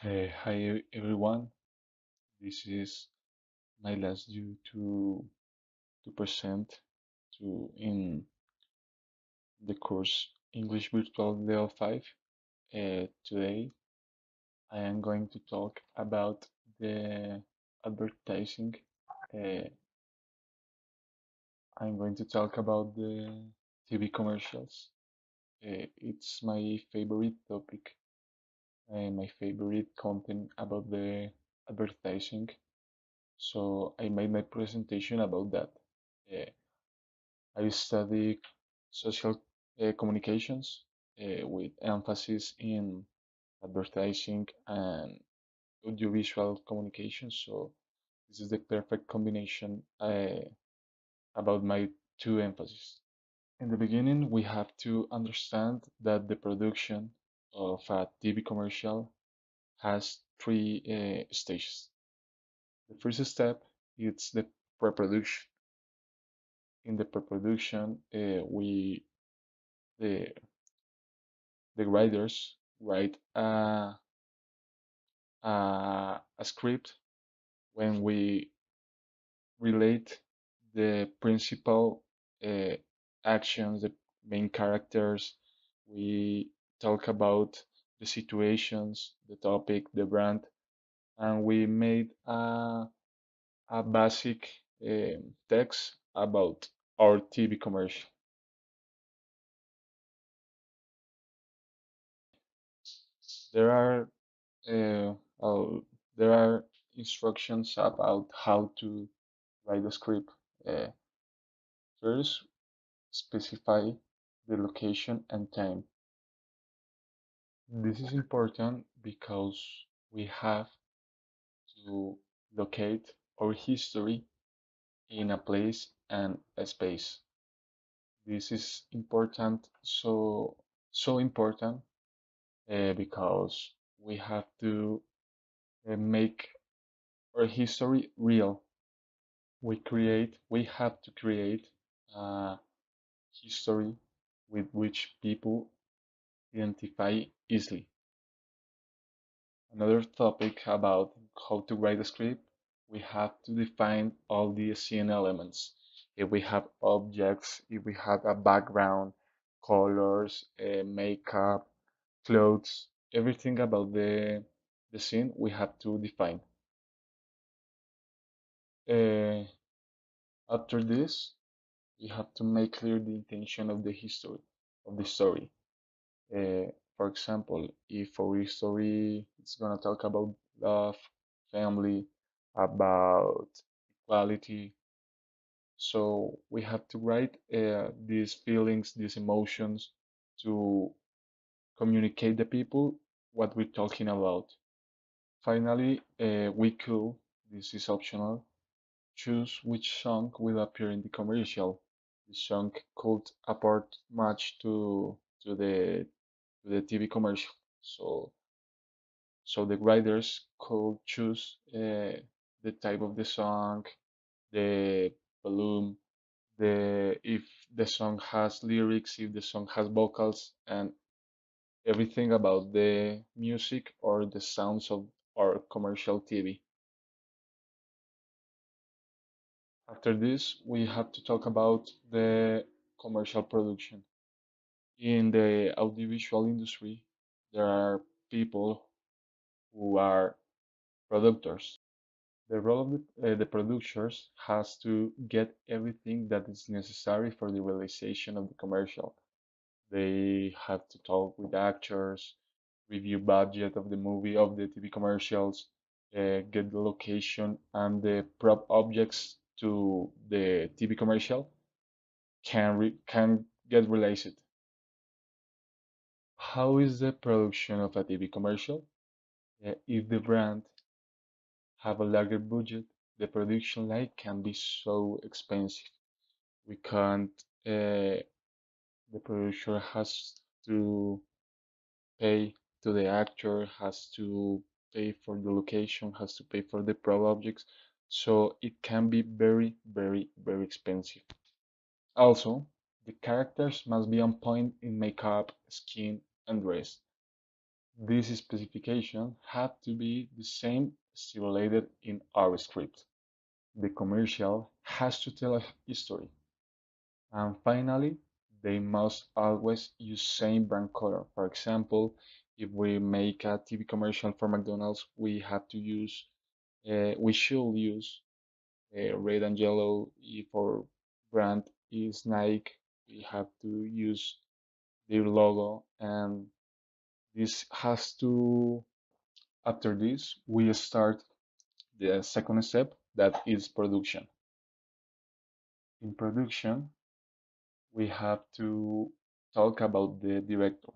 Hi everyone. This is my last due to present to in the course English Virtual Level 5. Today I am going to talk about the advertising. Uh, I'm going to talk about the TV commercials. It's my favorite topic and my favorite content about the advertising. So I made my presentation about that. Uh, I study social communications with emphasis in advertising and audiovisual communication. So this is the perfect combination about my two emphases. In the beginning, we have to understand that the production of a TV commercial has three stages. The first step is the pre-production. In the pre-production, the the writers write a script when we relate the principal uh, actions, the main characters. We talk about the situations, the topic, the brand, and we made a basic text about our TV commercial. There are uh, uh, there are instructions about how to write the script. Uh, First, specify the location and time. This is important because we have to locate our history in a place and a space. This is important, so important because we have to make our history real. We have to create a history with which people identify easily. Another topic about how to write a script, we have to define all the scene elements. If we have objects, if we have a background, colors, makeup, clothes, everything about the scene we have to define. Uh, After this, we have to make clear the intention of the history of the story. For example, if our story is gonna talk about love, family, about equality, so we have to write these feelings, these emotions to communicate the people what we're talking about. Finally, we could, this is optional, choose which song will appear in the commercial. The song could apport much to the TV commercial. So so the writers could choose the type of the song, the volume, the if the song has lyrics, if the song has vocals, and everything about the music or the sounds of our commercial TV. After this, we have to talk about the commercial production. In the audiovisual industry, there are people who are producers. The role of the producers has to get everything that is necessary for the realization of the commercial. They have to talk with actors, review budget of the movie, of the TV commercials, get the location and the prop objects to the TV commercial can get released. How is the production of a TV commercial? If the brand have a larger budget, the production line can be so expensive. We can't, the producer has to pay to the actor, has to pay for the location, has to pay for the pro objects. So it can be very expensive. Also, the characters must be on point in makeup, skin, and dress. This specification had to be the same stipulated in our script. The commercial has to tell a story. And finally, they must always use same brand color. For example, if we make a TV commercial for McDonald's, we should use red and yellow. If our brand is Nike, we have to use their logo. And this has to, after this, we start the second step, that is production. In production, we have to talk about the director,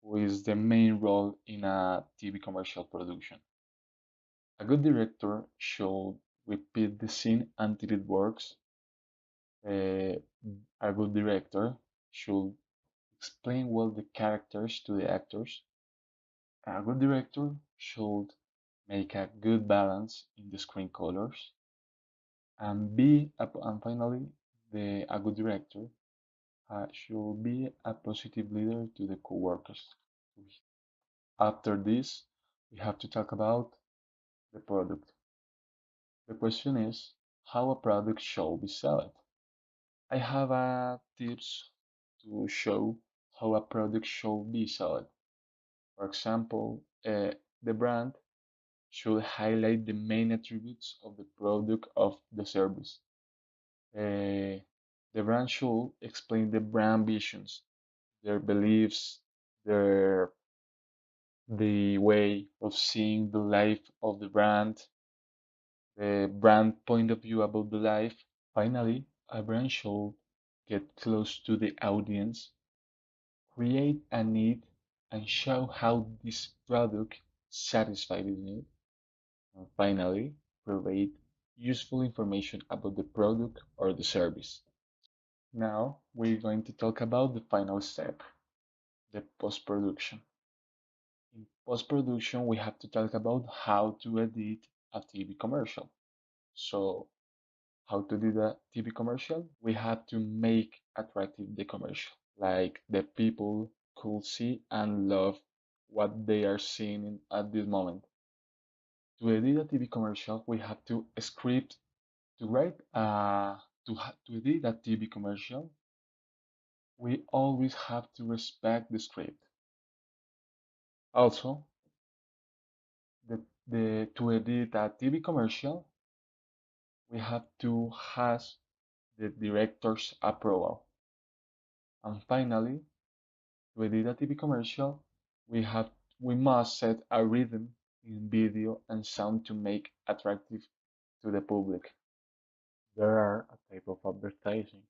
who is the main role in a TV commercial production. A good director should repeat the scene until it works. Uh, a good director should explain well the characters to the actors. A good director should make a good balance in the screen colors. And finally, a good director should be a positive leader to the co-workers. After this, we have to talk about the product. The question is how a product should be sold. I have a tips to show how a product should be sold. For example, the brand should highlight the main attributes of the product of the service. Uh, the brand should explain the brand visions, their beliefs, their the way of seeing the life of the brand point of view about the life. Finally, a brand should get close to the audience, create a need, and show how this product satisfies the need. And finally, provide useful information about the product or the service. Now, we're going to talk about the final step, the post-production. In post-production, we have to talk about how to edit a TV commercial. So, how to do the TV commercial? We have to make attractive the commercial, like the people could see and love what they are seeing at this moment. To edit a TV commercial, we have to script to write to edit a TV commercial. We always have to respect the script. Also, to edit a TV commercial, we have to have the director's approval. And finally, to edit a TV commercial, we must set a rhythm in video and sound to make attractive to the public. There are a type of advertising,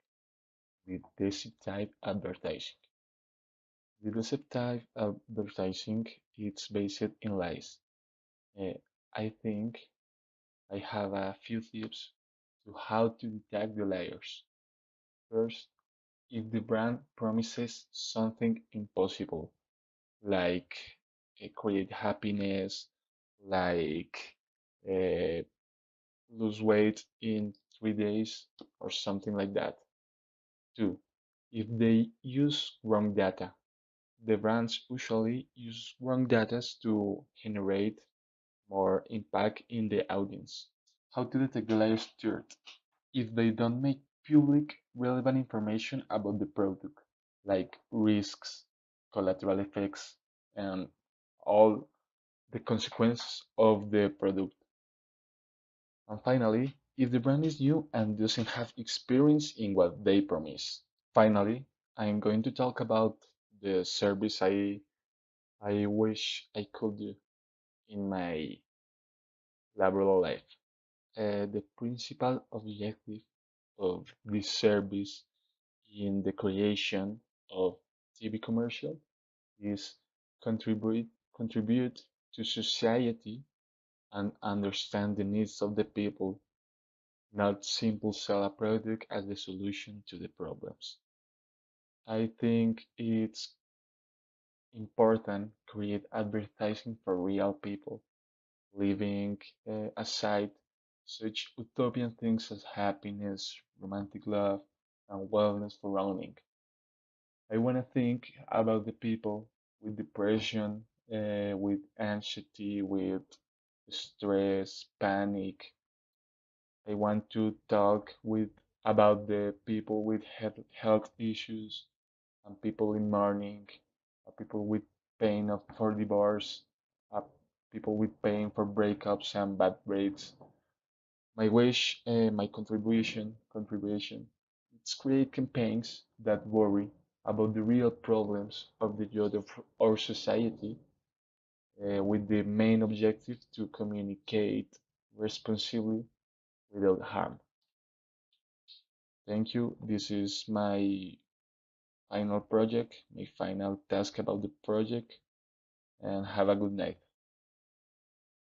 the deceit type advertising. The deceit type advertising is based in lies. Uh, I think I have a few tips to how to detect the liars. First, if the brand promises something impossible, like create happiness, like uh, lose weight in 3 days, or something like that. Two, if they use wrong data, the brands usually use wrong data to generate more impact in the audience. How to detect the liars? Third, if they don't make public relevant information about the product, like risks, collateral effects, and all the consequences of the product. And finally, if the brand is new and doesn't have experience in what they promise. Finally, I'm going to talk about the service I wish I could do in my laboral life. The principal objective of this service in the creation of TV commercial is contribute to society and understand the needs of the people, not simply sell a product as the solution to the problems. I think it's important create advertising for real people, leaving aside such utopian things as happiness, romantic love, and wellness for owning. I want to think about the people with depression with anxiety, with stress, panic. I want to talk with about the people with health issues and people in mourning, people with pain of for divorce, uh, people with pain for breakups and bad breaks. My wish, my contribution, it's create campaigns that worry about the real problems of the youth of our society, with the main objective to communicate responsibly without harm. Thank you. This is my final project, my final task about the project, and have a good night.